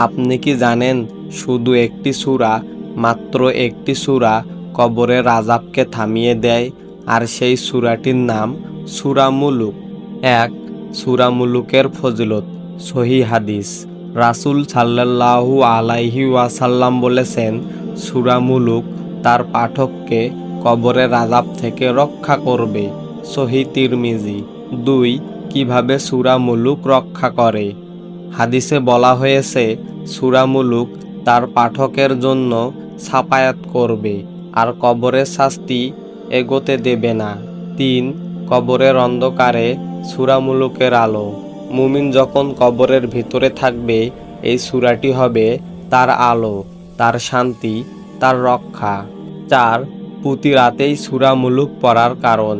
আপনি কি জানেন শুধু একটি সূরা, মাত্র একটি সূরা কবরের আযাবকে থামিয়ে দেয়, আর সেই সূরাটির নাম সূরা মুলুক। ১. সূরা মুলুকের ফজিলত। সহিহ হাদিস। রাসূল সাল্লাল্লাহু আলাইহি ওয়াসাল্লাম বলেছেন, সূরা মুলুক তার পাঠককে কবরের আযাব থেকে রক্ষা করবে। সহিহ তিরমিজি। ২. কিভাবে সূরা মুলুক রক্ষা করে? হাদিসে বলা হয়েছে, সূরা মুলুক তার পাঠকের জন্য ছাফায়াত করবে আর কবরের শাস্তি এগোতে দেবে না। ৩. কবরের অন্ধকারে সূরা মুলুকের আলো। মুমিন যখন কবরের ভিতরে থাকবে, এই সূরাটি হবে তার আলো, তার শান্তি, তার রক্ষা। ৪. প্রতি রাতেই সূরা মুলুক পড়ার কারণ।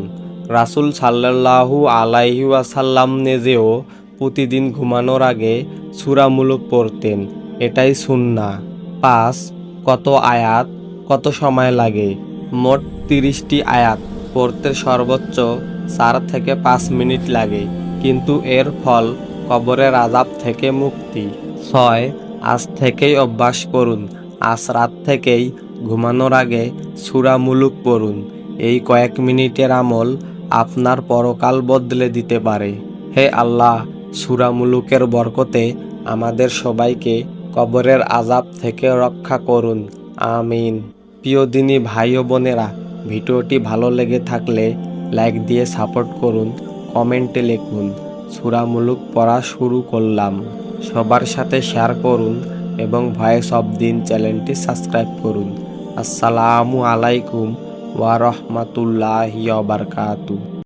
রাসূল সাল্লাল্লাহু আলাইহি ওয়াসাল্লাম নিজেও প্রতিদিন ঘুমানোর আগে সূরা মুলুক পড়তেন, এটাই সুন্নাহ। ৫. কত আয়াত, কত সময় লাগে? মোট ৩০টি আয়াত পড়তে সর্বোচ্চ ৪ থেকে ৫ মিনিট লাগে, কিন্তু এর ফল কবরের আযাব থেকে মুক্তি। ৬. আজ থেকেই অভ্যাস করুন। আজ রাত থেকেই ঘুমানোর আগে সূরা মুলুক পড়ুন। এই কয়েক মিনিটের আমল আপনার পরকাল বদলে দিতে পারে। হে আল্লাহ, সূরা মুলুকের বরকতে আমাদের সবাইকে কবরের আযাব থেকে রক্ষা করুন। আমিন। প্রিয় দিনী ভাই ও বোনেরা, ভিডিওটি ভালো লেগে থাকলে লাইক দিয়ে সাপোর্ট করুন, কমেন্টে লিখুন সূরা মুলুক পড়া শুরু করলাম। সবার সাথে শেয়ার করুন এবং ভয়েস অফ দিন চ্যানেলটি সাবস্ক্রাইব করুন। আসসালামু আলাইকুম ওয়া রাহমাতুল্লাহি ওয়া বারাকাতুহু।